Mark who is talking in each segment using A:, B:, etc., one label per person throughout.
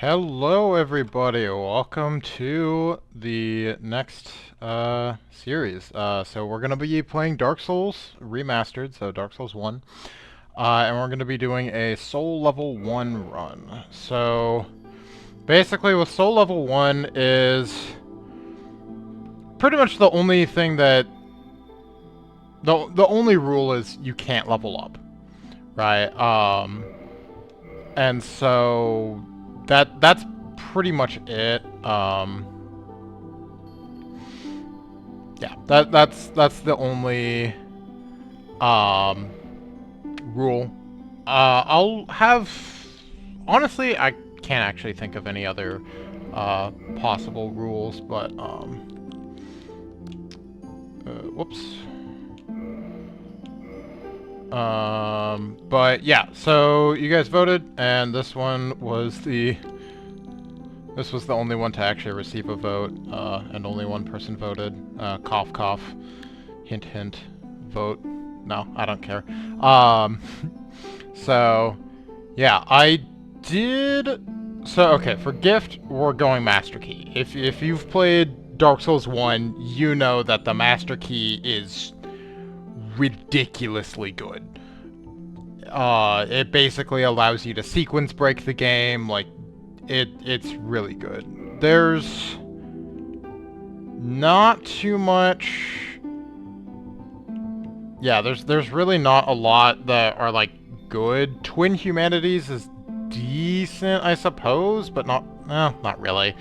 A: Hello everybody, welcome to the next series. So we're going to be playing Dark Souls Remastered, so Dark Souls 1. And we're going to be doing a Soul Level 1 run. So basically with Soul Level 1 is pretty much the only thing that... The only rule is you can't level up, right? And so that's pretty much it. Yeah, that's the only um rule. I'll have honestly, I can't actually think of any other possible rules, but whoops. But yeah, so you guys voted, and this was the only one to actually receive a vote, and only one person voted. Cough, cough. Hint, hint. Vote. No, I don't care. Um, so, yeah, I did... So, okay, for gift, we're going Master Key. If you've played Dark Souls 1, you know that the Master Key is ridiculously good. It basically allows you to sequence break the game, like, it's really good. There's not too much... Yeah, there's really not a lot that are, like, good. Twin Humanities is decent, I suppose, but not really.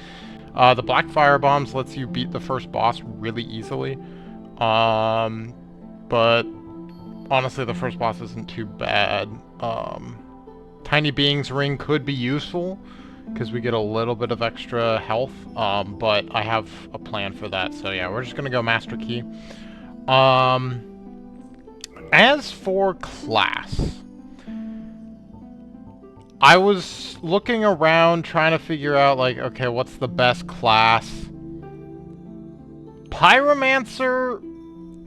A: The Black Fire Bombs lets you beat the first boss really easily. But honestly, the first boss isn't too bad. Tiny Being's Ring could be useful, because we get a little bit of extra health, but I have a plan for that, so yeah, we're just gonna go Master Key. As for class, I was looking around trying to figure out, like, okay, what's the best class? Pyromancer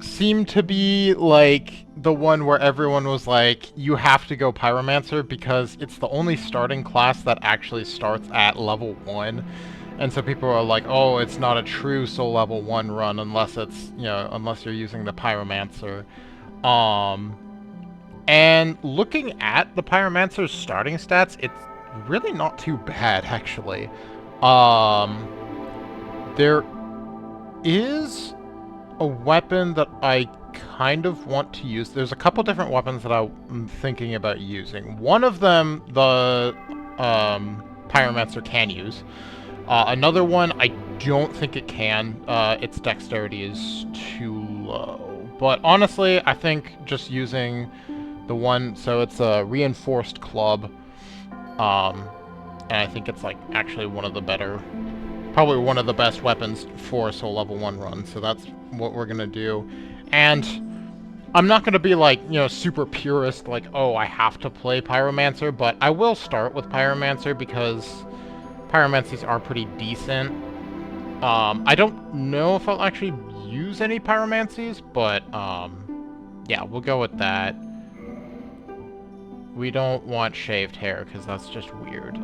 A: seemed to be, like, the one where everyone was like, you have to go Pyromancer because it's the only starting class that actually starts at level 1. And so people are like, oh, it's not a true Soul Level 1 run unless it's, unless you're using the Pyromancer. And looking at the Pyromancer's starting stats, it's really not too bad, actually. There is a weapon that I kind of want to use. There's a couple different weapons that I'm thinking about using. One of them, the Pyromancer can use. Another one, I don't think it can. Its dexterity is too low. But honestly, I think just using the one, so it's a reinforced club, and I think it's, like, actually one of the better, probably one of the best weapons for a Soul Level 1 run, so that's what we're gonna do. And I'm not gonna be, like, super purist, like, oh, I have to play Pyromancer, but I will start with Pyromancer because Pyromancies are pretty decent. I don't know if I'll actually use any Pyromancies, but, yeah, we'll go with that. We don't want shaved hair, because that's just weird.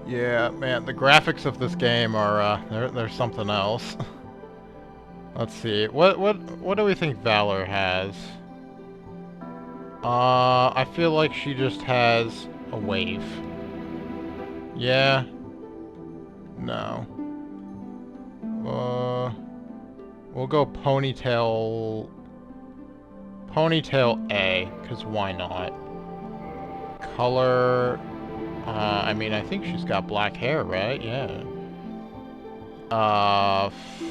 A: Yeah, man, the graphics of this game are, they're something else. Let's see, what do we think Valor has? I feel like she just has a wave. Yeah. No. We'll go Ponytail... Ponytail A, because why not? Color... I mean, I think she's got black hair, right? Yeah.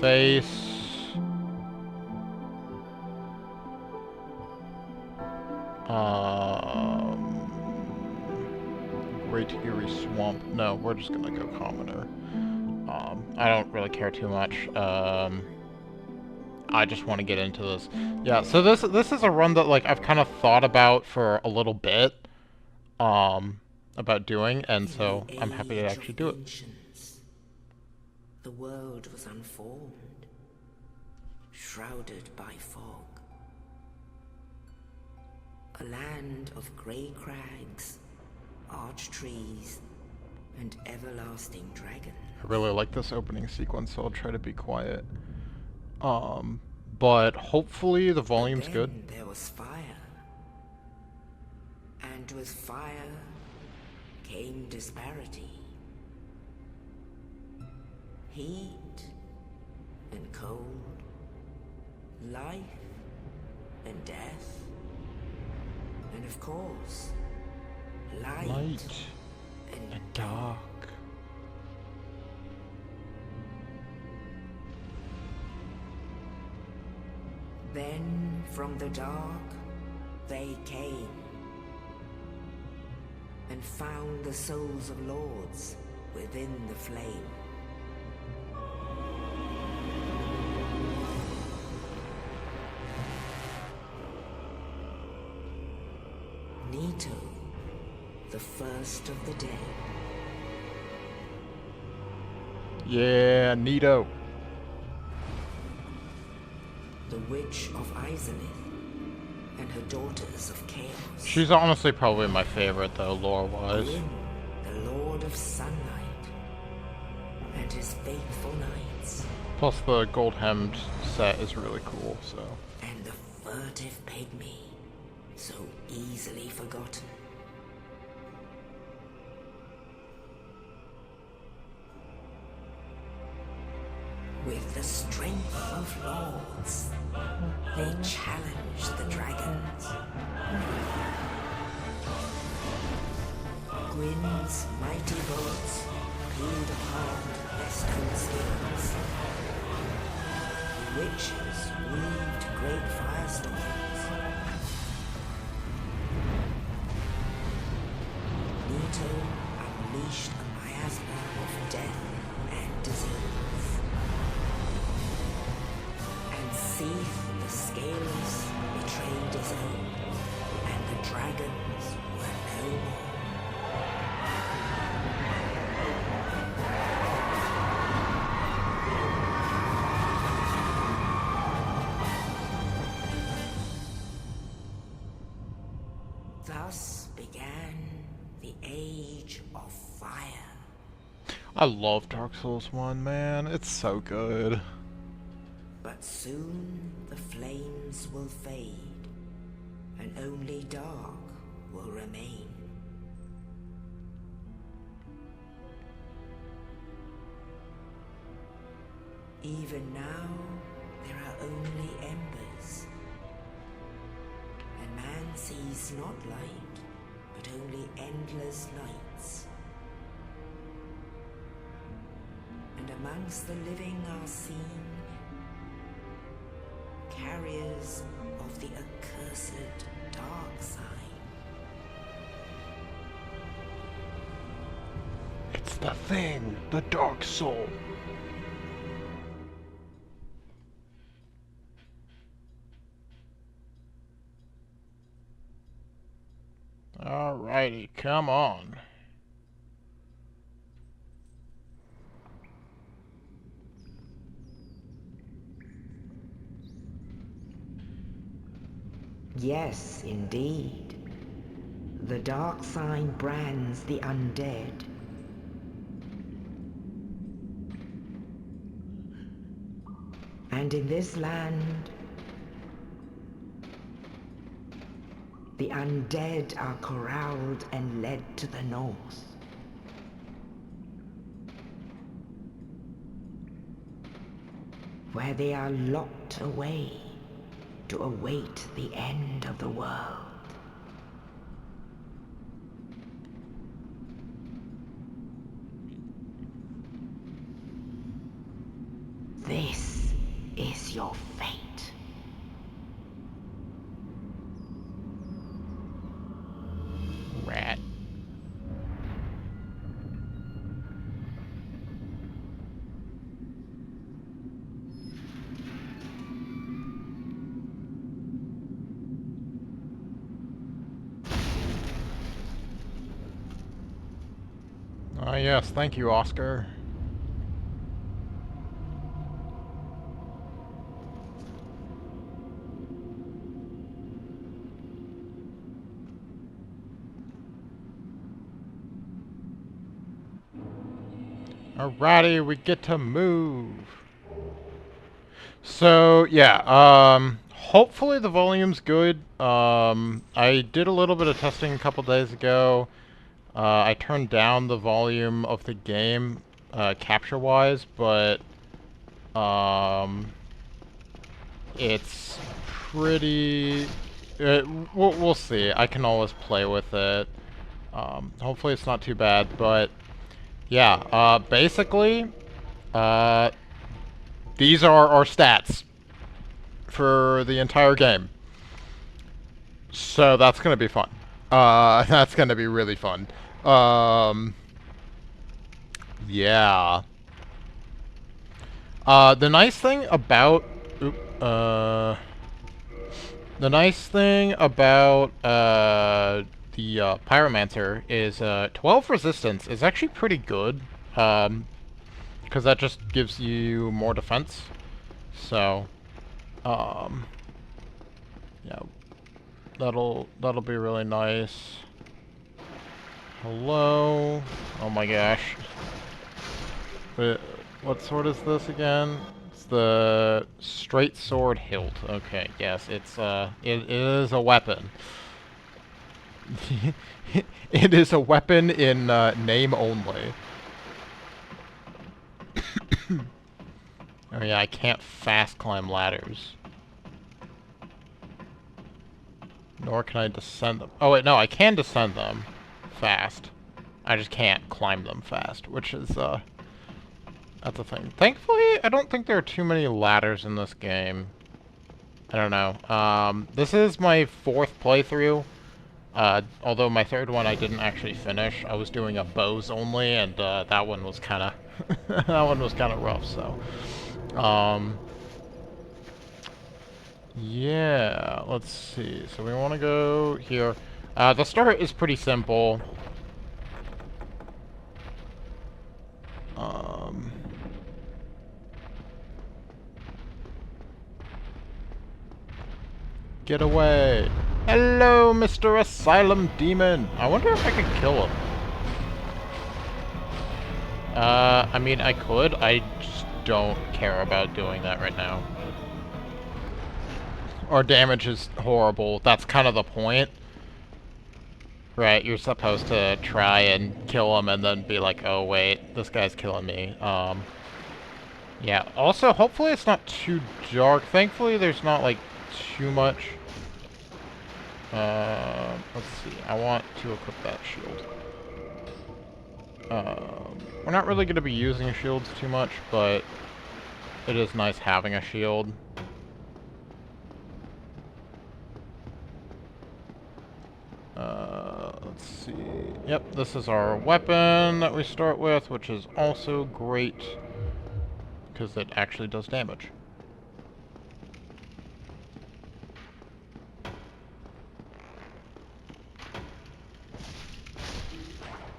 A: Face... Great Eerie Swamp. No, we're just gonna go Commoner. I don't really care too much. I just want to get into this. Yeah, so this is a run that, like, I've kind of thought about for a little bit, about doing, and so I'm happy to actually do it.
B: The world was unformed, shrouded by fog. A land of grey crags, arch trees, and everlasting dragons.
A: I really like this opening sequence, so I'll try to be quiet. But hopefully the volume's
B: Then
A: good.
B: there was fire. And with fire came disparity. Heat and cold. Life and death. And of course, light, and
A: dark.
B: Then from the dark they came and found the souls of lords within the flame. Nito, the first of the dead.
A: Yeah, neato.
B: The Witch of Izalith and her daughters of Chaos.
A: She's honestly probably my favorite, though, lore-wise.
B: Gwyn, the Lord of Sunlight and his faithful knights.
A: Plus the gold-hemmed set is really cool, so...
B: And the furtive pygmy, so easily forgotten. With the strength of lords, they challenged the dragons. Gwyn's mighty bolts peeled apart their stone spears. The witches weaved great firestorms. Nito unleashed a miasma of death and disease. And Seath the Scaleless betrayed his own, and the dragons were no more. Thus began the Age of Fire.
A: I love Dark Souls 1, man. It's so good.
B: But soon the flames will fade, and only dark will remain. Even now, there are only embers, and man sees not light, but only endless nights. And amongst the living are seen carriers of the accursed dark sign.
A: It's the thing, the Dark Soul. Alrighty, come on.
B: Yes, indeed. The dark sign brands the undead. And in this land, the undead are corralled and led to the north. Where they are locked away to await the end of the world. This is your fate.
A: Rat. Ah, yes, thank you, Oscar. Alrighty, we get to move. So, yeah, hopefully the volume's good. I did a little bit of testing a couple days ago. I turned down the volume of the game, capture-wise, but, it's pretty... we'll see. I can always play with it. Hopefully it's not too bad, but, yeah, basically, these are our stats for the entire game. So that's gonna be fun. That's gonna be really fun. Yeah. The nice thing about... the nice thing about, the, Pyromancer is, 12 resistance is actually pretty good. Because that just gives you more defense. So, yeah, that'll be really nice. Hello. Oh my gosh. What sword is this again? It's the straight sword hilt. Okay, yes, it is a weapon. It is a weapon in name only. Oh yeah, I can't fast climb ladders. Nor can I descend them. Oh wait, no, I can descend them fast. I just can't climb them fast, which is, that's a thing. Thankfully, I don't think there are too many ladders in this game. I don't know. This is my 4th playthrough. Although my 3rd one I didn't actually finish. I was doing a bows only, and, that one was kinda... that one was kinda rough, so... yeah, let's see. So we want to go here. The start is pretty simple. Get away. Hello, Mr. Asylum Demon. I wonder if I could kill him. I mean, I could. I just don't care about doing that right now. Our damage is horrible. That's kind of the point. Right, you're supposed to try and kill him and then be like, oh wait, this guy's killing me. Yeah, also, hopefully it's not too dark. Thankfully there's not, like, too much. Let's see, I want to equip that shield. We're not really going to be using shields too much, but it is nice having a shield. Let's see. Yep, this is our weapon that we start with, which is also great because it actually does damage.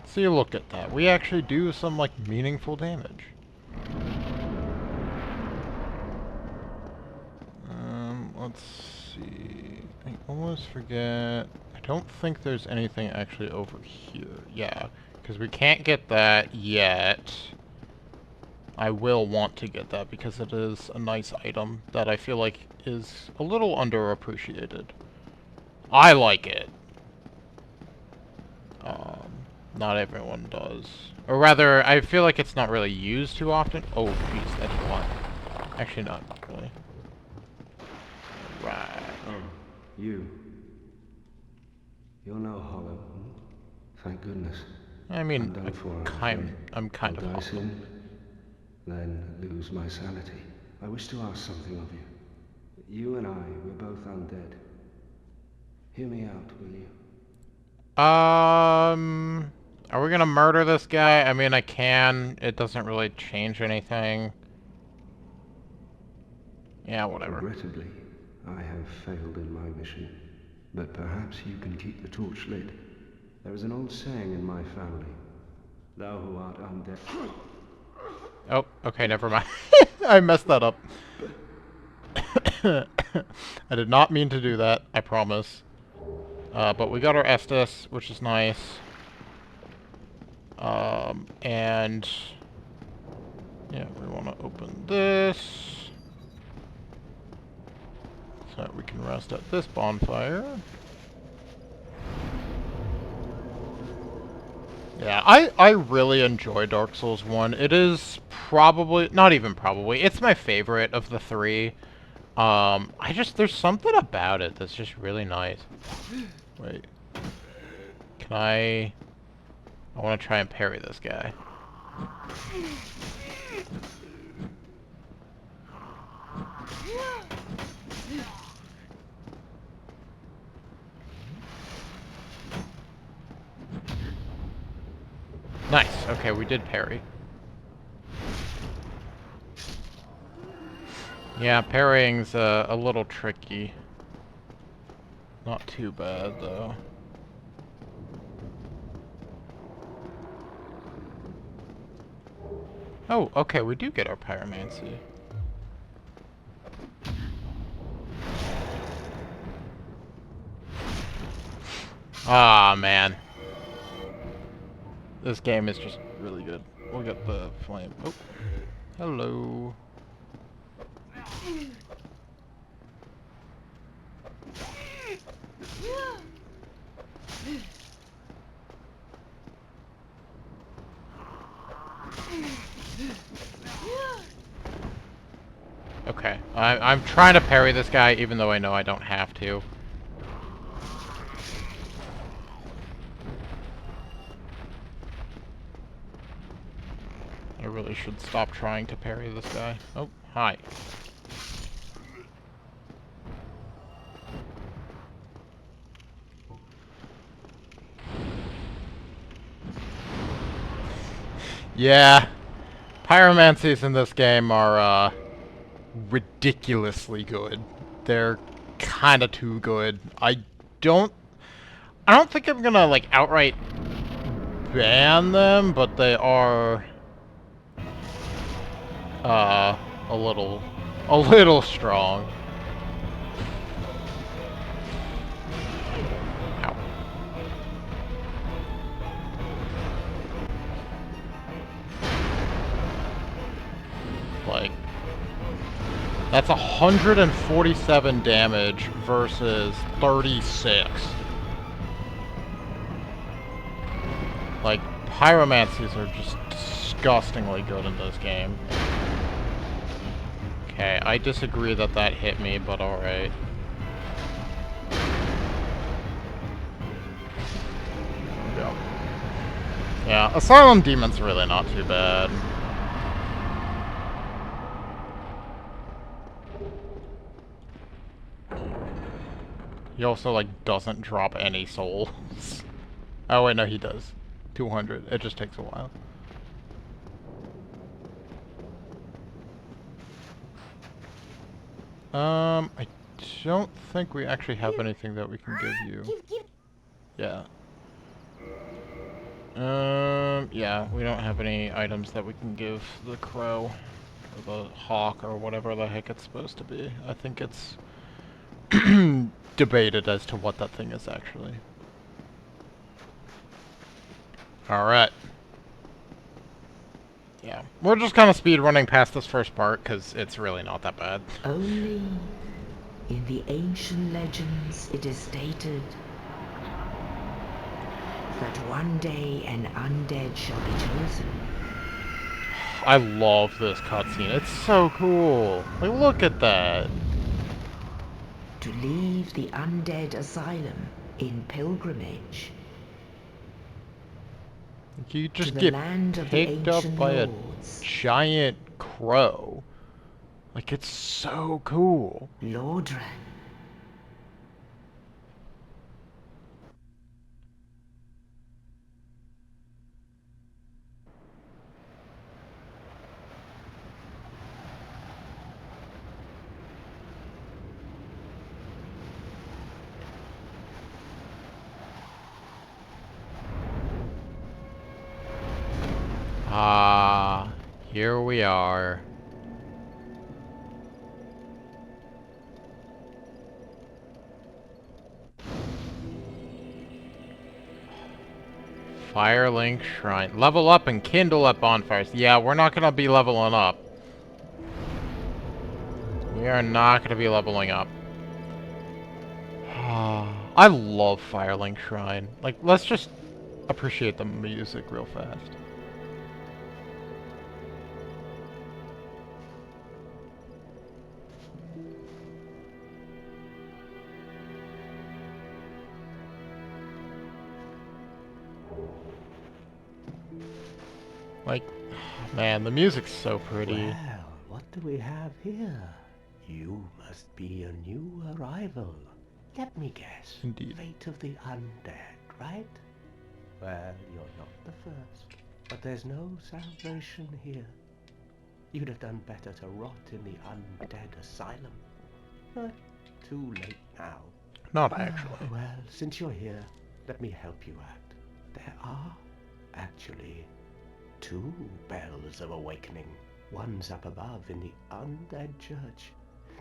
A: See, look at that. We actually do some, like, meaningful damage. Let's see. I almost forget. I don't think there's anything actually over here. Yeah, because we can't get that yet. I will want to get that because it is a nice item that I feel like is a little underappreciated. I like it. Not everyone does. Or rather, I feel like it's not really used too often. Oh, jeez, that's a lot. Actually, not really. Right.
C: Oh, you. You're no hollow. Thank goodness.
A: I mean, I'm kind
C: I'll
A: of
C: die soon, then lose my sanity. I wish to ask something of you. You and I, we're both undead. Hear me out, will you?
A: Are we gonna murder this guy? I mean, I can. It doesn't really change anything. Yeah, whatever.
C: Regrettably, I have failed in my mission. But perhaps you can keep the torch lit. There is an old saying in my family. Thou who art undead...
A: Oh, okay, never mind. I messed that up. I did not mean to do that, I promise. But we got our Estus, which is nice. And Yeah, we want to open this. So that we can rest at this bonfire. Yeah, I really enjoy Dark Souls 1. It is probably, not even probably, it's my favorite of the three. There's something about it that's just really nice. Wait. Can I want to try and parry this guy. Nice. Okay, we did parry. Yeah, parrying's a little tricky. Not too bad, though. Oh, okay, we do get our pyromancy. Ah, man. This game is just really good. We'll get the flame. Oh, hello. Okay, I'm trying to parry this guy, even though I know I don't have to. I really should stop trying to parry this guy. Oh, hi. Yeah, pyromancies in this game are, ridiculously good. They're kinda too good. Don't... I don't think I'm gonna, like, outright ban them, but they are... Uh, a little strong. Ow. Like, that's 147 damage versus 36. Like, pyromancies are just disgustingly good in this game. Okay, I disagree that that hit me, but alright. Yeah, Asylum Demon's really not too bad. He also, like, doesn't drop any souls. Oh, wait, no, he does. 200. It just takes a while. I don't think we actually have anything that we can give you. Yeah. Yeah, we don't have any items that we can give the crow, or the hawk, or whatever the heck it's supposed to be. I think it's debated as to what that thing is actually. Alright. Yeah, we're just kind of speed running past this first part, because it's really not that bad.
B: Only in the ancient legends it is stated that one day an undead shall be chosen.
A: I love this cutscene. It's so cool. Like, look at that.
B: To leave the undead asylum in pilgrimage
A: You
B: to
A: just
B: the
A: get
B: land of the
A: picked up
B: ancient
A: by a
B: lords,
A: giant crow. Like, it's so cool.
B: Lordran.
A: Ah, here we are. Firelink Shrine. Level up and kindle at bonfires. Yeah, we're not gonna be leveling up. We are not gonna be leveling up. I love Firelink Shrine. Like, let's just appreciate the music real fast. Like, man, the music's so pretty.
D: Well, what do we have here? You must be a new arrival. Let me guess.
A: Indeed.
D: Fate of the undead, right? Well, you're not the first. But there's no salvation here. You'd have done better to rot in the undead asylum. But too late now.
A: Not actually.
D: Well, since you're here, let me help you out. There are, actually, 2 bells of awakening. One's up above in the undead church.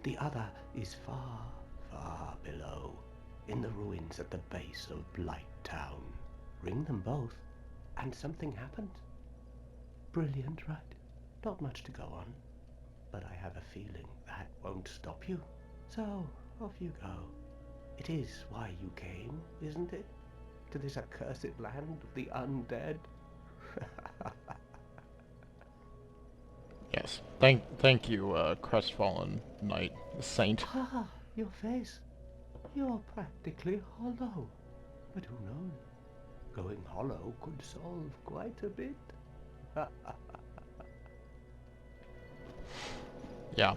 D: The other is far, far below, in the ruins at the base of Blight Town. Ring them both, and something happens. Brilliant, right? Not much to go on, but I have a feeling that won't stop you. So, off you go. It is why you came, isn't it? To this accursed land of the undead?
A: Yes. Thank you, crestfallen knight, saint.
D: Ah, your face. You're practically hollow. But who knows? Going hollow could solve quite a bit.
A: Yeah.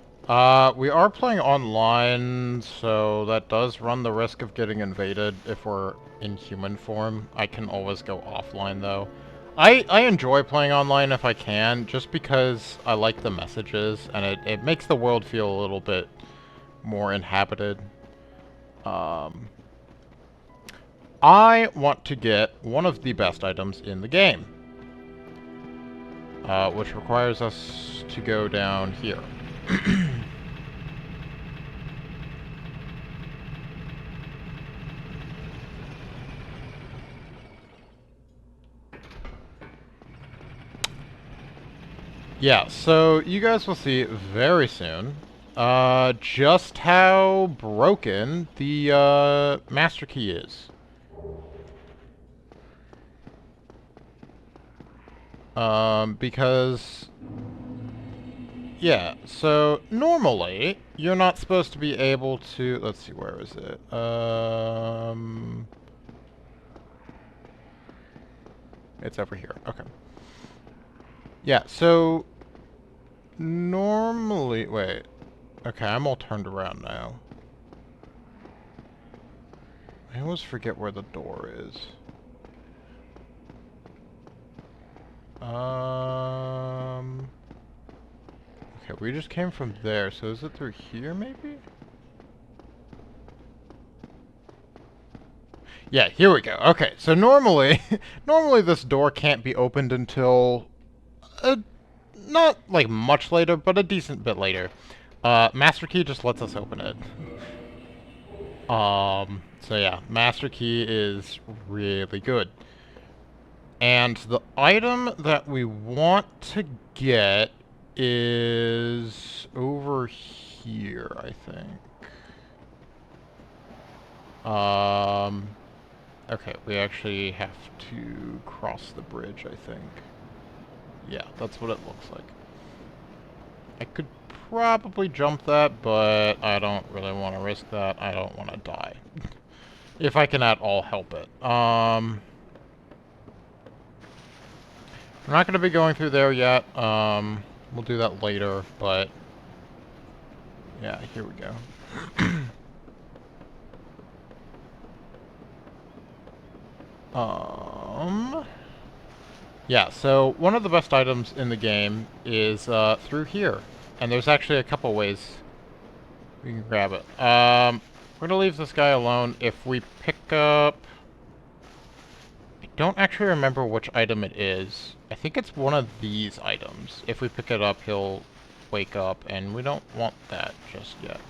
A: We are playing online, so that does run the risk of getting invaded if we're in human form. I can always go offline, though. I enjoy playing online if I can, just because I like the messages, and it makes the world feel a little bit more inhabited. I want to get one of the best items in the game, which requires us to go down here. Yeah, so you guys will see very soon just how broken the master key is. Because yeah, so normally you're not supposed to be able to, let's see, where is it? It's over here. Okay. Yeah, so normally, wait. Okay, I'm all turned around now. I always forget where the door is. Okay, we just came from there, so is it through here, maybe? Yeah, here we go. Okay, so normally, normally this door can't be opened until, not like much later, but a decent bit later. Master Key just lets us open it. So yeah, Master Key is really good. And the item that we want to get is over here, I think. Okay, we actually have to cross the bridge, I think. Yeah, that's what it looks like. I could probably jump that, but I don't really want to risk that. I don't want to die. If I can at all help it. We're not going to be going through there yet. We'll do that later, but yeah, here we go. Yeah, so one of the best items in the game is through here. And there's actually a couple ways we can grab it. We're going to leave this guy alone. If we pick up... I don't actually remember which item it is. I think it's one of these items. If we pick it up, he'll wake up, and we don't want that just yet.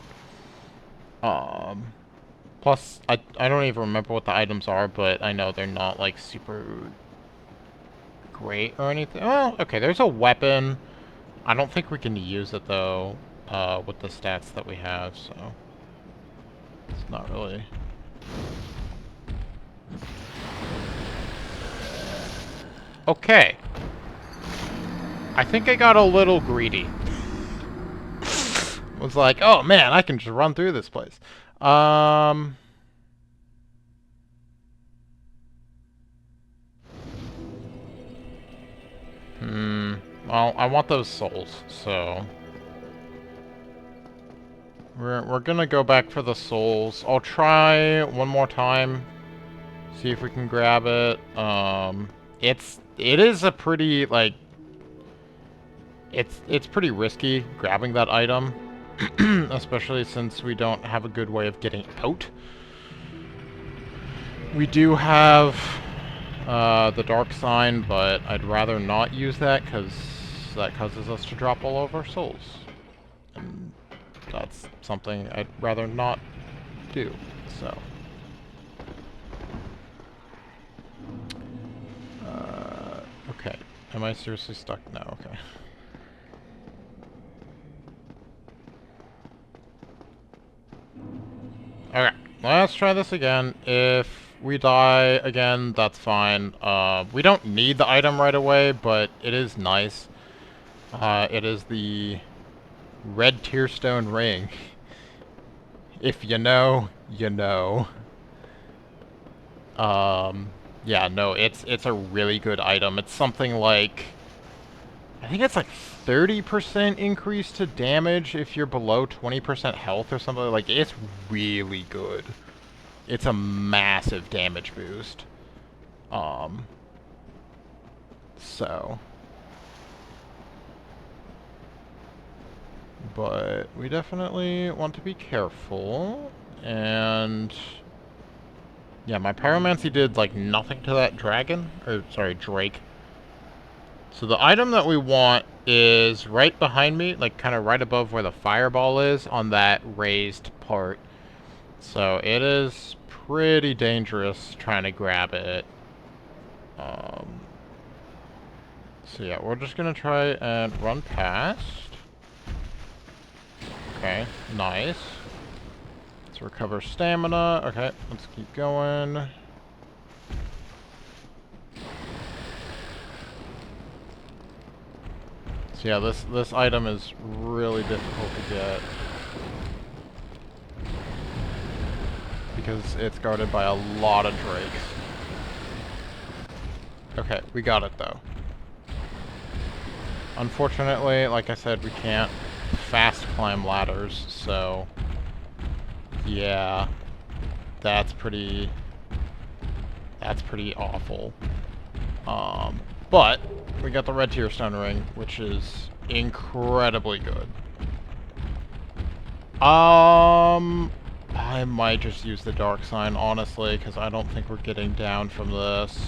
A: Plus, I don't even remember what the items are, but I know they're not, like, super great or anything. Well, okay, there's a weapon. I don't think we can use it, though, with the stats that we have, so... It's not really... Okay. I think I got a little greedy. Was like, oh man, I can just run through this place. Well, I want those souls, so... We're gonna go back for the souls. I'll try one more time. See if we can grab it. It is a pretty, like... It's pretty risky grabbing that item. Especially since we don't have a good way of getting out. We do have the dark sign, but I'd rather not use that because that causes us to drop all of our souls. And that's something I'd rather not do, so. Okay. Am I seriously stuck? No, okay. Okay, let's try this again. If we die again, that's fine. We don't need the item right away, but it is nice. It is the red tearstone ring. If you know, you know. Yeah, no, it's a really good item. It's something like... I think it's like 30% increase to damage if you're below 20% health or something. Like, it's really good. It's a massive damage boost. So. But we definitely want to be careful. And... yeah, my pyromancy did, like, nothing to that dragon. Or, sorry, drake. So the item that we want is right behind me, like kind of right above where the fireball is on that raised part. So it is pretty dangerous trying to grab it. So yeah, we're just gonna try and run past. Okay, nice. Let's recover stamina. Okay, let's keep going. So yeah, this item is really difficult to get. Because it's guarded by a lot of drakes. Okay, we got it though. Unfortunately, like I said, we can't fast climb ladders, so... yeah. That's pretty awful. But we got the red tearstone ring, which is incredibly good. I might just use the dark sign, honestly, because I don't think we're getting down from this.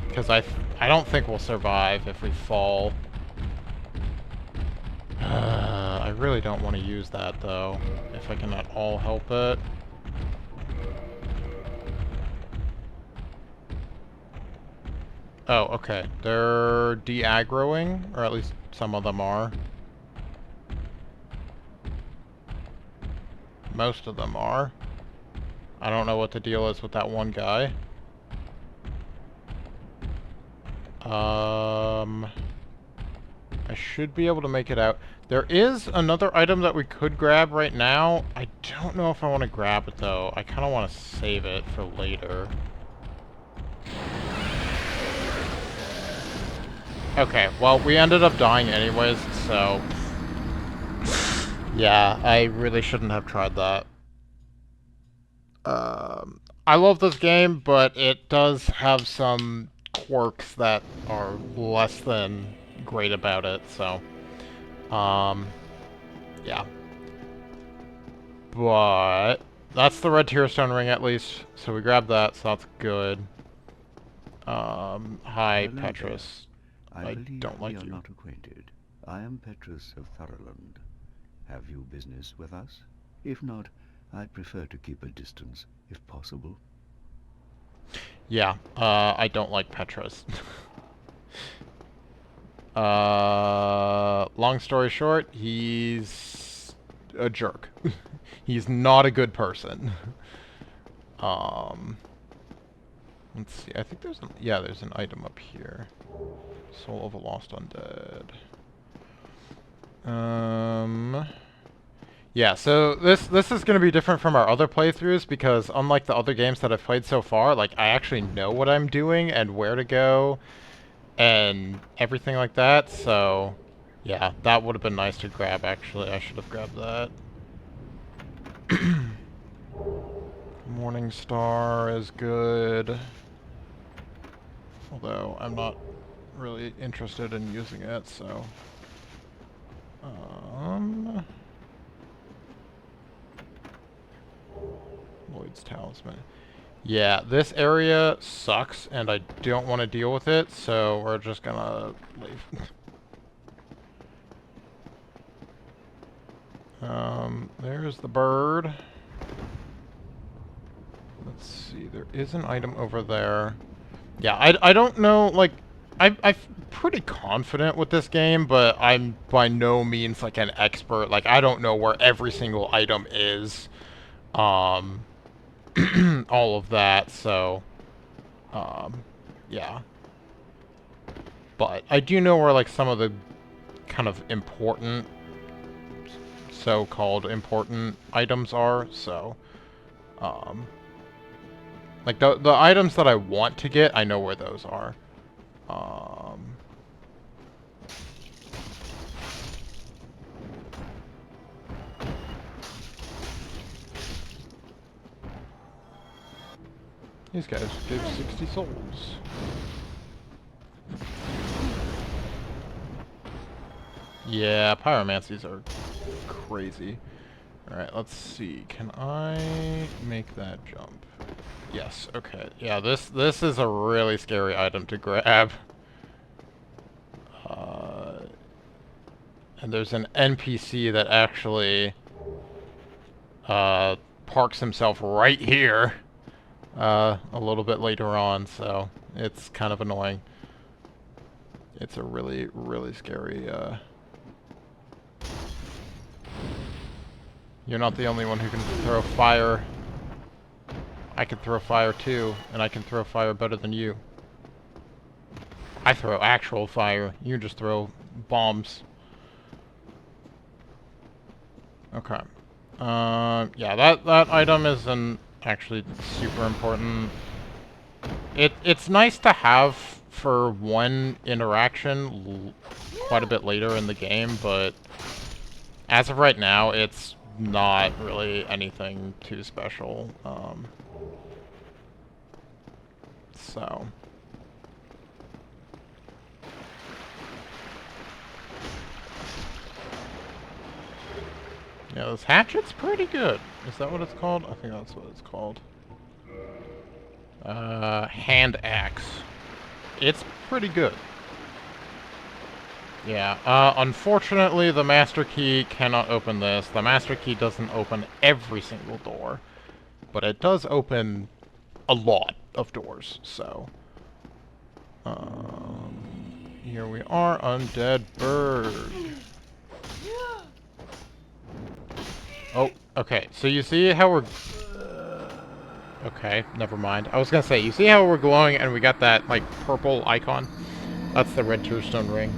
A: Because I don't think we'll survive if we fall. I really don't want to use that, though, if I can at all help it. Oh, okay. They're de-aggroing, or at least some of them are. Most of them are. I don't know what the deal is with that one guy. I should be able to make it out. There is another item that we could grab right now. I don't know if I want to grab it, though. I kind of want to save it for later. Okay, well, we ended up dying anyways, so... yeah, I really shouldn't have tried that. I love this game, but it does have some quirks that are less than great about it, so... yeah. But... that's the red tearstone ring, at least, so we grabbed that, so that's good. Hi, Petrus. I don't like you.
C: We are not acquainted. I am Petrus of Thoroland. Have you business with us? If not, I'd prefer to keep a distance, if possible.
A: Yeah, I don't like Petrus. Long story short, he's a jerk. He's not a good person. Let's see. I think there's there's an item up here. Soul of a Lost Undead. Yeah, so this is going to be different from our other playthroughs because unlike the other games that I've played so far, like I actually know what I'm doing and where to go and everything like that. So, yeah, that would have been nice to grab actually. I should have grabbed that. Morning Star is good. Although I'm not really interested in using it, so Lloyd's Talisman. Yeah, this area sucks, and I don't want to deal with it, so we're just gonna leave. There's the bird. Let's see, there is an item over there. Yeah, I don't know, like, I'm pretty confident with this game, but I'm by no means, like, an expert. Like, I don't know where every single item is. All of that, so, yeah. But I do know where, like, some of the kind of important, so-called important items are, so, like, the items that I want to get, I know where those are. These guys give 60 souls. Yeah, pyromancies are crazy. Alright, let's see. Can I make that jump? Yes, okay. Yeah, this is a really scary item to grab. And there's an NPC that actually parks himself right here a little bit later on, so it's kind of annoying. It's a really, really scary You're not the only one who can throw fire. I can throw fire too, and I can throw fire better than you. I throw actual fire. You just throw bombs. Okay. Yeah, that item isn't actually super important. It's nice to have for one interaction quite a bit later in the game, but as of right now, it's not really anything too special. So. Yeah, this hatchet's pretty good. Is that what it's called? I think that's what it's called. Hand axe. It's pretty good. Yeah, unfortunately the master key cannot open this. The master key doesn't open every single door, but it does open a lot of doors, so. Here we are, undead bird. Oh, okay, so you see how we're... Okay, never mind. I was gonna say, you see how we're glowing and we got that, like, purple icon? That's the red Tearstone ring.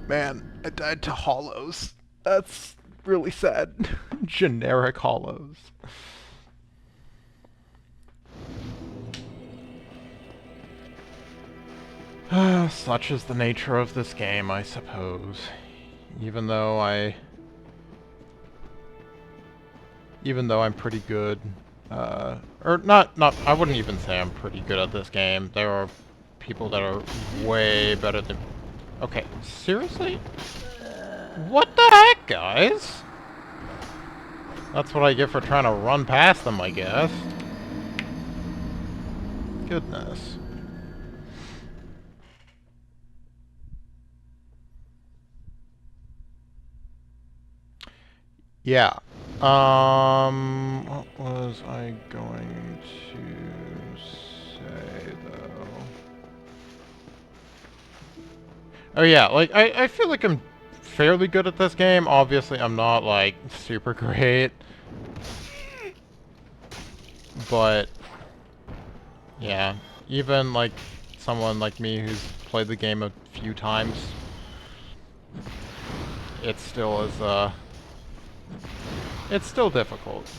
A: Man, I died to hollows. That's really sad. Generic hollows. Such is the nature of this game, I suppose. Even though I'm pretty good, or not, I wouldn't even say I'm pretty good at this game. There are people that are way better than... Okay, seriously? What the heck, guys? That's what I get for trying to run past them, I guess. Goodness. Yeah. What was I going to say, though? Oh yeah, like, I feel like I'm fairly good at this game. Obviously, I'm not, like, super great. But, yeah, even, like, someone like me who's played the game a few times, it still is, it's still difficult.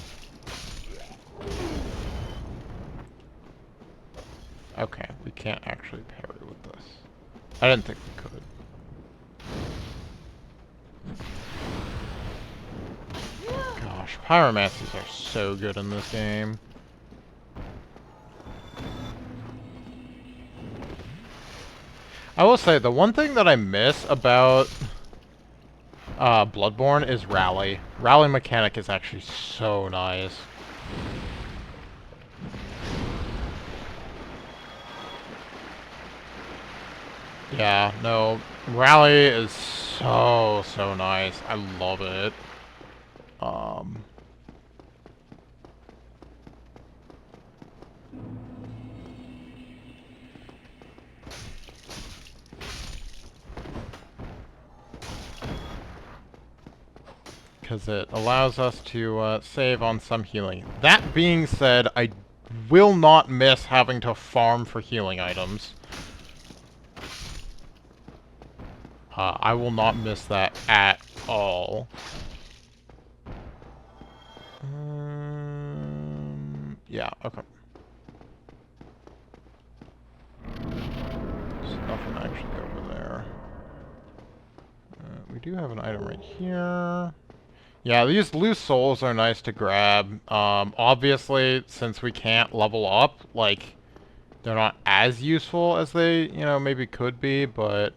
A: Okay, we can't actually parry with this. I didn't think we could. Gosh, pyromancies are so good in this game. I will say, the one thing that I miss about Bloodborne is Rally. Rally mechanic is actually so nice. Yeah, no, Rally is so nice. I love it. Because it allows us to save on some healing. That being said, I will not miss having to farm for healing items. I will not miss that at all. Yeah, okay. There's nothing actually over there. We do have an item right here. Yeah, these loose souls are nice to grab. Obviously, since we can't level up, like, they're not as useful as they, you know, maybe could be, but,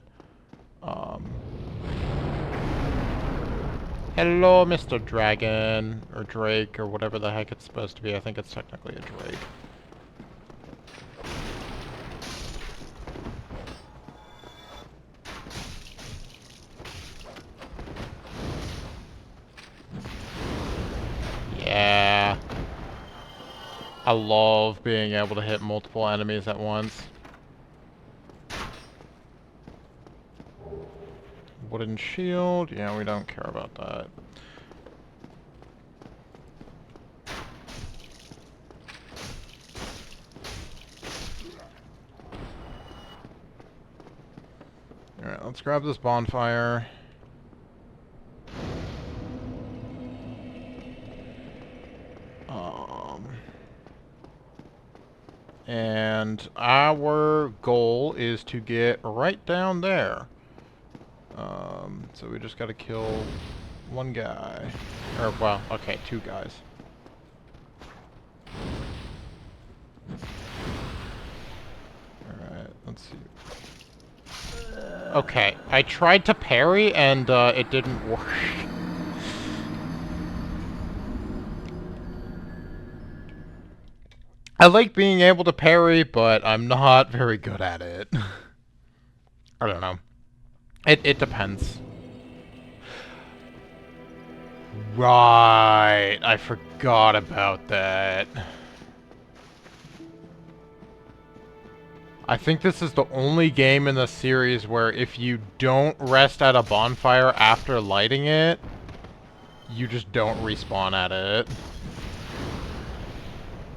A: hello, Mr. Dragon, or Drake, or whatever the heck it's supposed to be. I think it's technically a Drake. Yeah. I love being able to hit multiple enemies at once. Wooden shield. Yeah, we don't care about that. Alright, let's grab this bonfire. And our goal is to get right down there. So we just gotta kill one guy. Or, well, okay, two guys. Alright, let's see. Okay, I tried to parry and it didn't work. I like being able to parry, but I'm not very good at it. I don't know. It depends. Right, I forgot about that. I think this is the only game in the series where if you don't rest at a bonfire after lighting it, you just don't respawn at it.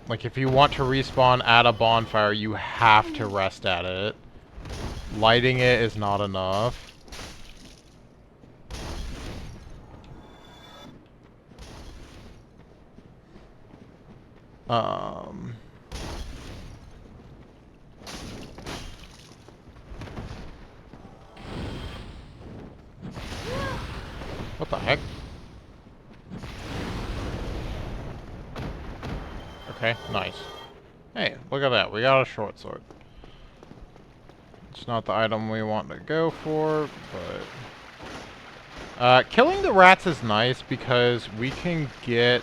A: Like, if you want to respawn at a bonfire, you have to rest at it. Lighting it is not enough. What the heck? Okay, nice. Hey, look at that. We got a short sword. It's not the item we want to go for, but... killing the rats is nice because we can get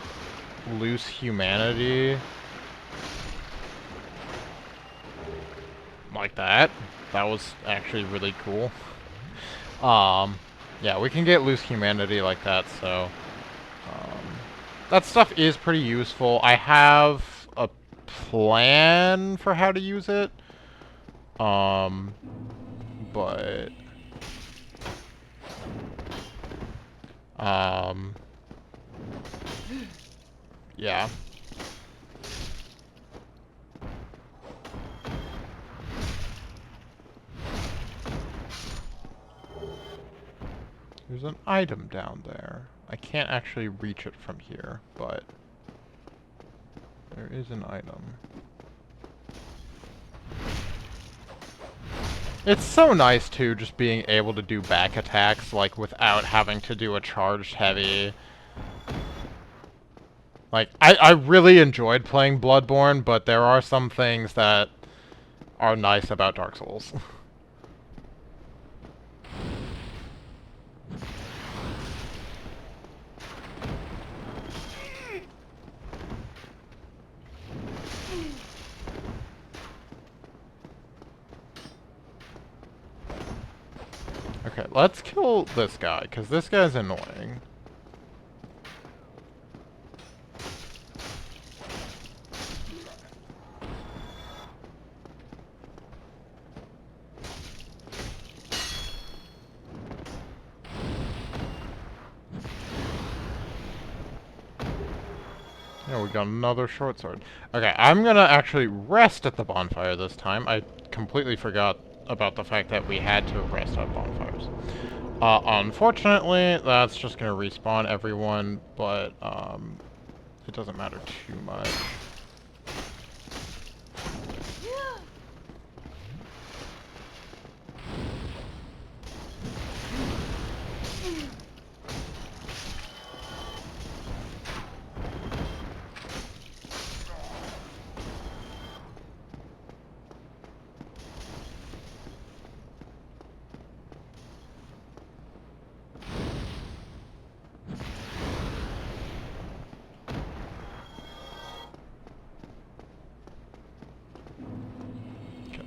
A: loose humanity. Like that. That was actually really cool. Yeah, we can get loose humanity like that, so... that stuff is pretty useful. I have a plan for how to use it. But Yeah. There's an item down there. I can't actually reach it from here, but there is an item. It's so nice, too, just being able to do back attacks, like, without having to do a charged heavy. Like, I really enjoyed playing Bloodborne, but there are some things that are nice about Dark Souls. Okay, let's kill this guy, because this guy's annoying. Yeah, we got another short sword. Okay, I'm gonna actually rest at the bonfire this time. I completely forgot about the fact that we had to rest at bonfires. Unfortunately, that's just gonna respawn everyone, but, it doesn't matter too much.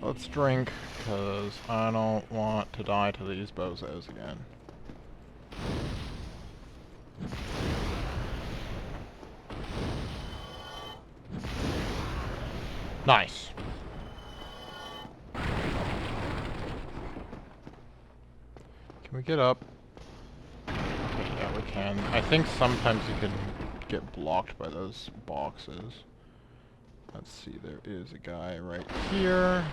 A: Let's drink, because I don't want to die to these bozos again. Nice. Can we get up? Okay, yeah, we can. I think sometimes you can get blocked by those boxes. Let's see, there is a guy right here.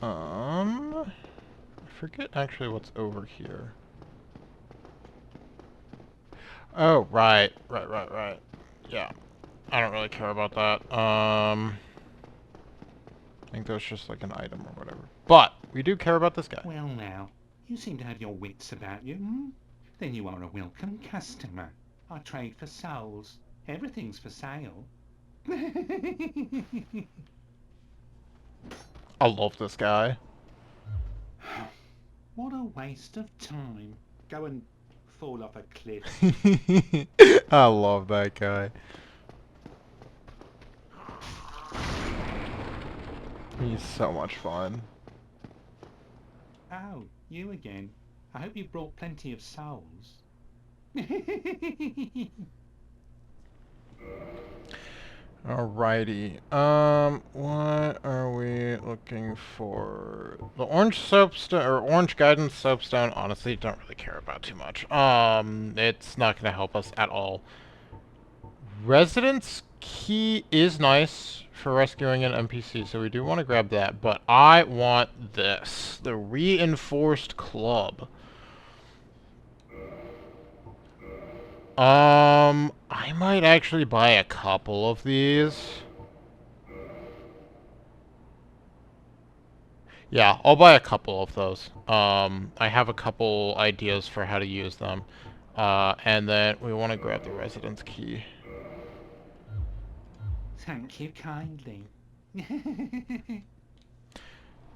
A: I forget actually what's over here. Oh, right. Yeah. I don't really care about that. I think that's just like an item or whatever. But, we do care about this guy.
E: Well now, you seem to have your wits about you, hmm? Then you are a welcome customer. I trade for souls. Everything's for sale.
A: I love this guy.
E: What a waste of time. Go and fall off a cliff.
A: I love that guy. He's so much fun.
E: Oh, you again. I hope you brought plenty of souls.
A: Alrighty. What are we looking for? The orange soapstone, or orange guidance soapstone, honestly, don't really care about too much. It's not gonna help us at all. Residence key is nice for rescuing an NPC, so we do want to grab that, but I want this. The reinforced club. I might actually buy a couple of these. Yeah, I'll buy a couple of those. I have a couple ideas for how to use them. And then we want to grab the residence key.
E: Thank you kindly.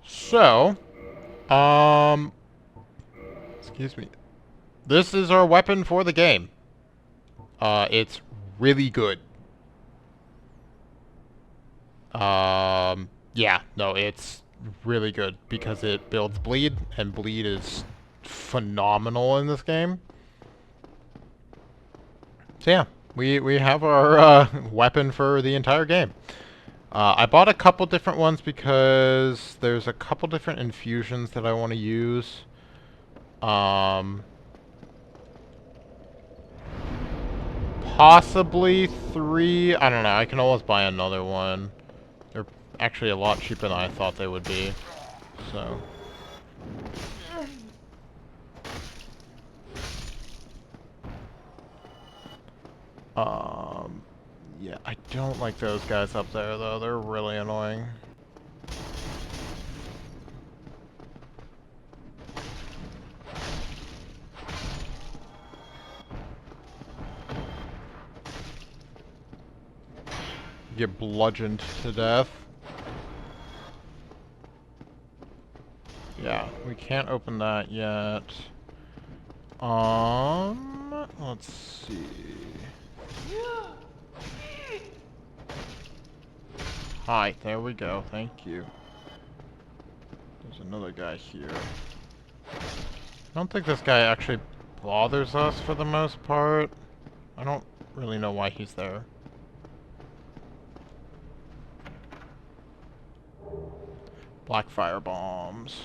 A: So, excuse me. This is our weapon for the game. It's really good. Yeah, no, it's really good because it builds bleed, and bleed is phenomenal in this game. So yeah, we have our weapon for the entire game. I bought a couple different ones because there's a couple different infusions that I want to use. Possibly 3. I don't know. I can always buy another one. They're actually a lot cheaper than I thought they would be. So. Yeah, I don't like those guys up there, though. They're really annoying. Get bludgeoned to death. Yeah, we can't open that yet. Let's see. Hi, there we go. Thank you. There's another guy here. I don't think this guy actually bothers us for the most part. I don't really know why he's there. Black fire bombs.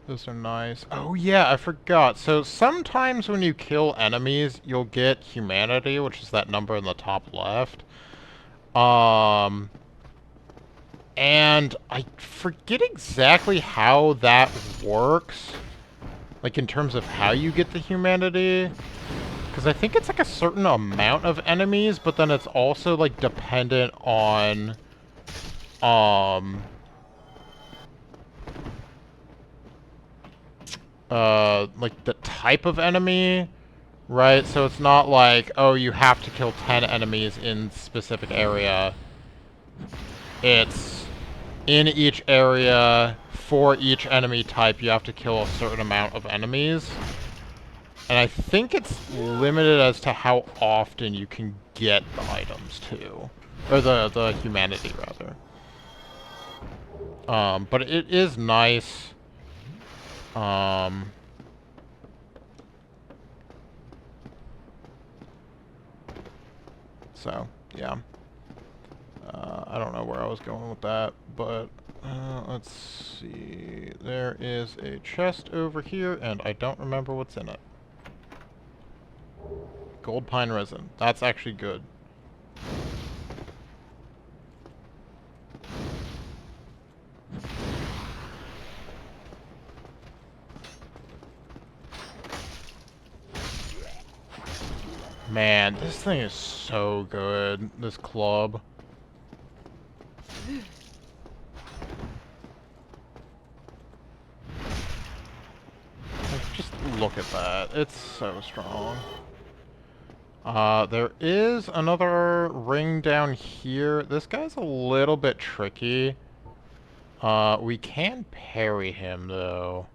A: Those are nice. Oh yeah, I forgot. So sometimes when you kill enemies, you'll get humanity, which is that number in the top left. And I forget exactly how that works. Like in terms of how you get the humanity. Because I think it's like a certain amount of enemies, but then it's also like dependent on like the type of enemy, right? So it's not like, oh, you have to kill 10 enemies in specific area. It's in each area, for each enemy type, you have to kill a certain amount of enemies. And I think it's limited as to how often you can get the items too. Or the humanity, rather. But it is nice. So, yeah. I don't know where I was going with that, but let's see. There is a chest over here, and I don't remember what's in it. Gold pine resin. That's actually good. Man, this thing is so good. This club. Like, just look at that. It's so strong. There is another ring down here. This guy's a little bit tricky. We can parry him, though.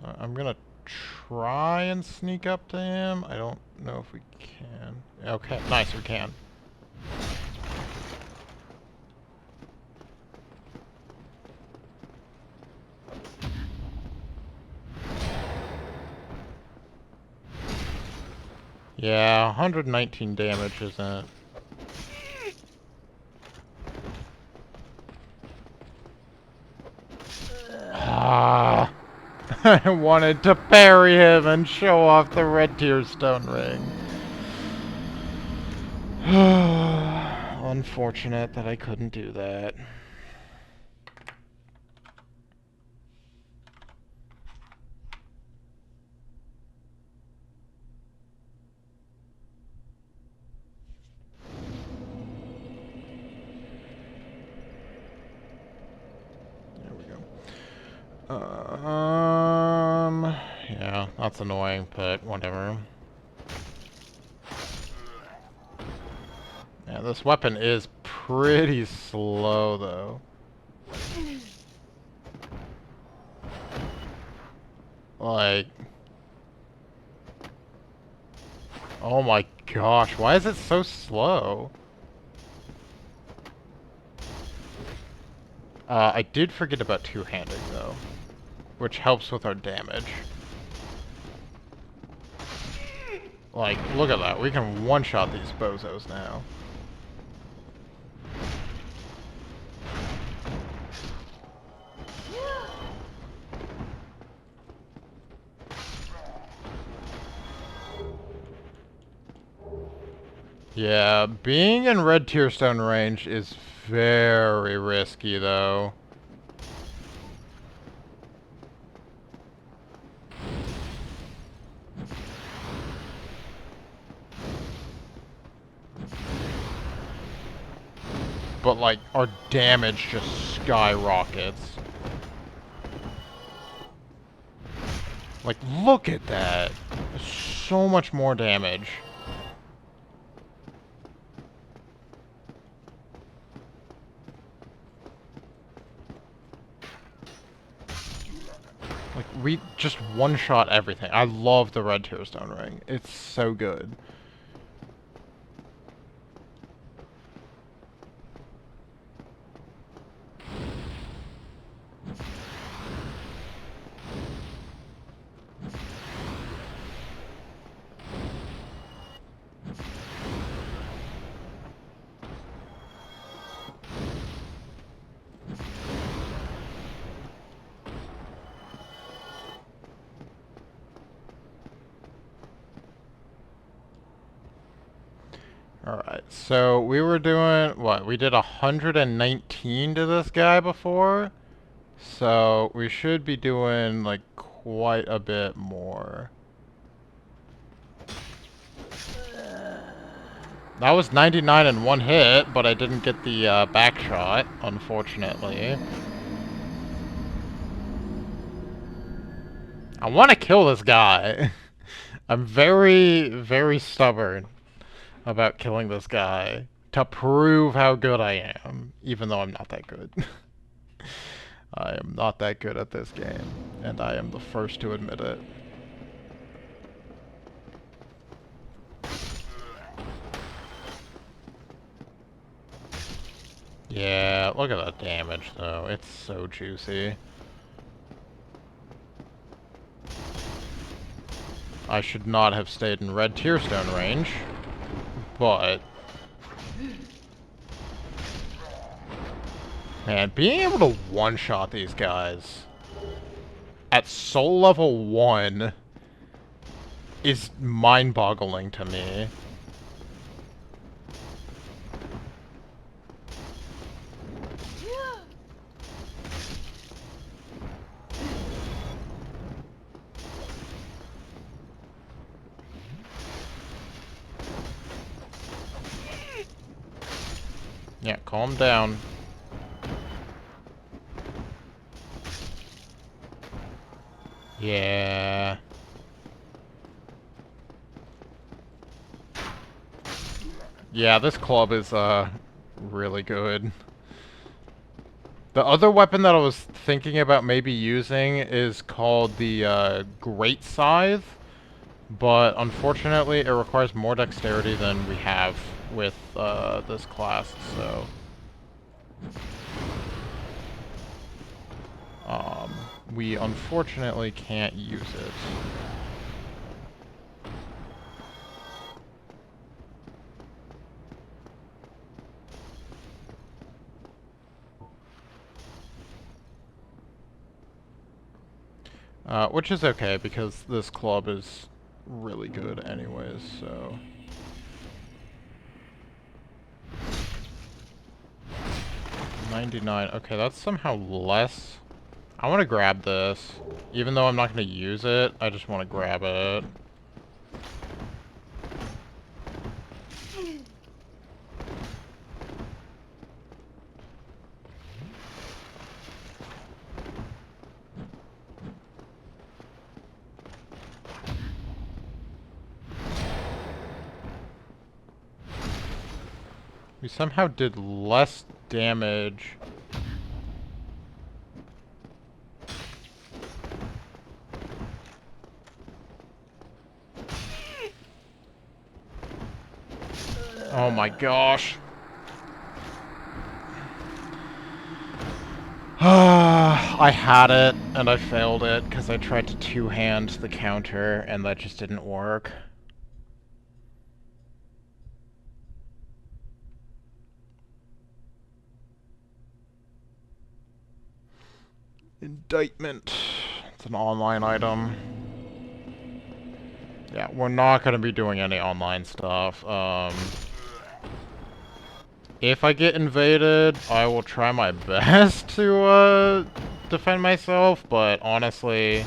A: I'm gonna try and sneak up to him. I don't know if we can. Okay, nice, we can. Yeah, 119 damage, isn't it? Ah, I wanted to parry him and show off the red tear stone ring. Unfortunate that I couldn't do that. Yeah, that's annoying, but whatever. Yeah, this weapon is pretty slow, though. Like... Oh my gosh, why is it so slow? I did forget about two-handed, though. Which helps with our damage. Like, look at that. We can one-shot these bozos now. Yeah, being in red tearstone range is very risky, though. But, like, our damage just skyrockets. Like, look at that. So much more damage. Like, we just one-shot everything. I love the red tearstone ring. It's so good. Alright, so we were doing, what, we did 119 to this guy before? So we should be doing, like, quite a bit more. That was 99 in one hit, but I didn't get the back shot, unfortunately. I want to kill this guy. I'm very, very stubborn about killing this guy to prove how good I am, even though I'm not that good. I am not that good at this game, and I am the first to admit it. Yeah, look at that damage, though. It's so juicy. I should not have stayed in red tearstone range, but... Man, being able to one-shot these guys at soul level 1 is mind-boggling to me. Yeah, calm down. Yeah. Yeah, this club is, really good. The other weapon that I was thinking about maybe using is called the, Great Scythe, but unfortunately it requires more dexterity than we have with, this class, so... we unfortunately can't use it. Which is okay, because this club is really good anyways, so... 99. Okay, that's somehow less. I want to grab this. Even though I'm not going to use it, I just want to grab it. We somehow did less damage. Oh my gosh. I had it, and I failed it, because I tried to two-hand the counter, and that just didn't work. Indictment. It's an online item. Yeah, we're not going to be doing any online stuff. If I get invaded, I will try my best to, defend myself, but honestly,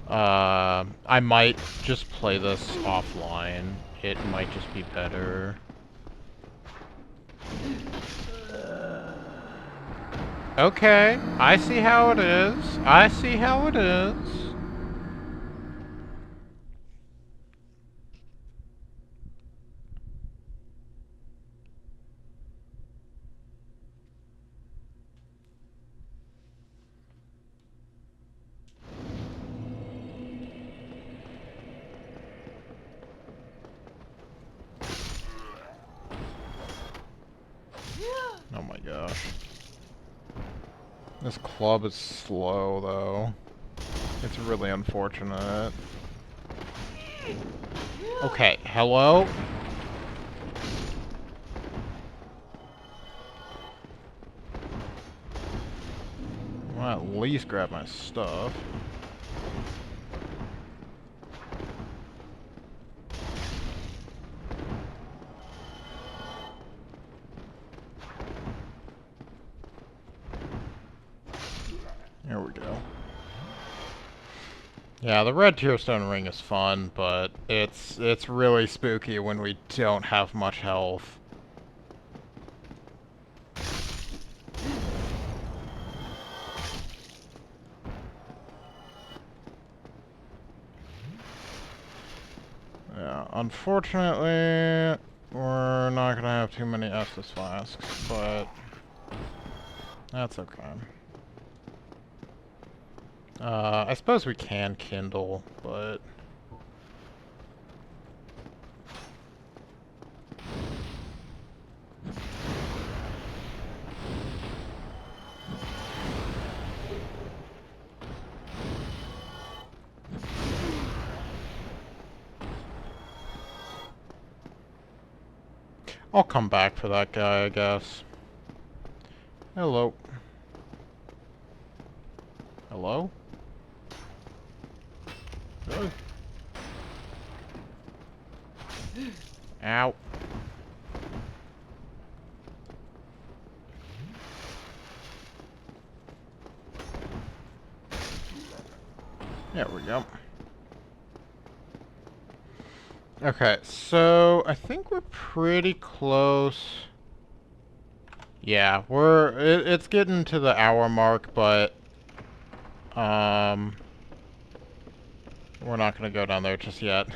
A: I might just play this offline. It might just be better. Okay, I see how it is. I see how it is. Oh my gosh. This club is slow, though. It's really unfortunate. Okay, hello? Well, at least grab my stuff. There we go. Yeah, the red tearstone ring is fun, but it's really spooky when we don't have much health. Yeah, unfortunately, we're not gonna have too many Estus flasks, but that's okay. I suppose we can kindle, but... I'll come back for that guy, I guess. Hello. Hello? Really? Ow. There we go. Okay, so I think we're pretty close. Yeah, it's getting to the hour mark, but we're not gonna go down there just yet.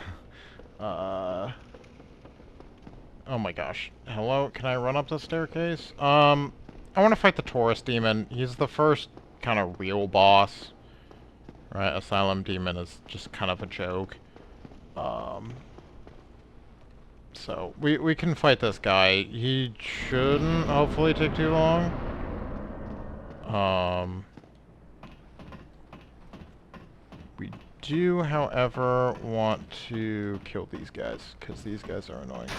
A: Oh my gosh. Hello, can I run up the staircase? I want to fight the Taurus demon. He's the first kind of real boss. Right, Asylum demon is just kind of a joke. So, we can fight this guy. He shouldn't hopefully take too long. We do, however, want to kill these guys, because these guys are annoying.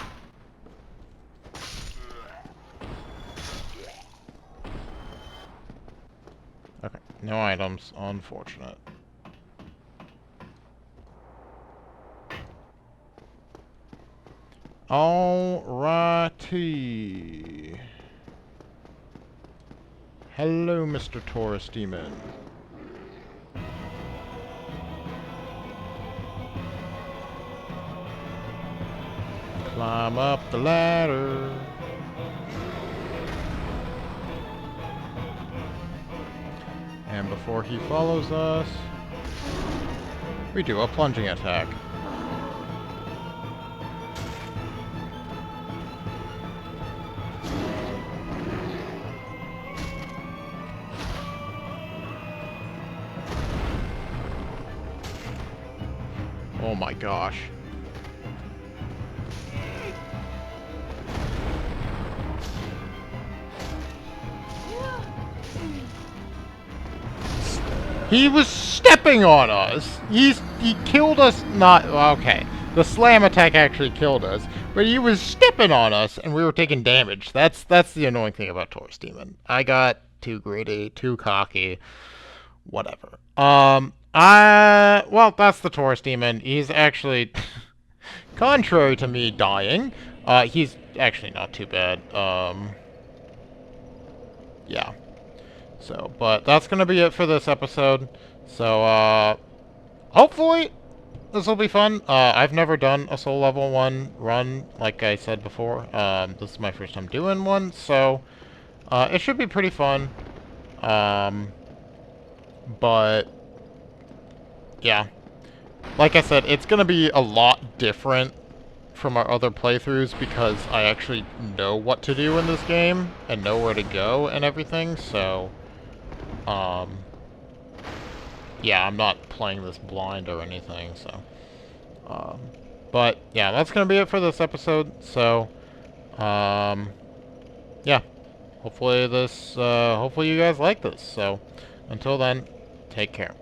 A: Okay, no items, unfortunate. Alrighty. Hello, Mr. Taurus Demon. Climb up the ladder. And before he follows us, we do a plunging attack. Oh my gosh. He was stepping on us. He killed us. Not okay. The slam attack actually killed us, but he was stepping on us, and we were taking damage. That's the annoying thing about Taurus Demon. I got too greedy, too cocky, whatever. Well, that's the Taurus demon. He's actually, contrary to me dying, he's actually not too bad. Yeah. So, but that's gonna be it for this episode. So, hopefully this will be fun. I've never done a soul level 1 run, like I said before. This is my first time doing one, so it should be pretty fun. But yeah, like I said, it's gonna be a lot different from our other playthroughs because I actually know what to do in this game and know where to go and everything, so yeah, I'm not playing this blind or anything, so but yeah, that's gonna be it for this episode. So yeah, hopefully you guys like this. So until then, take care.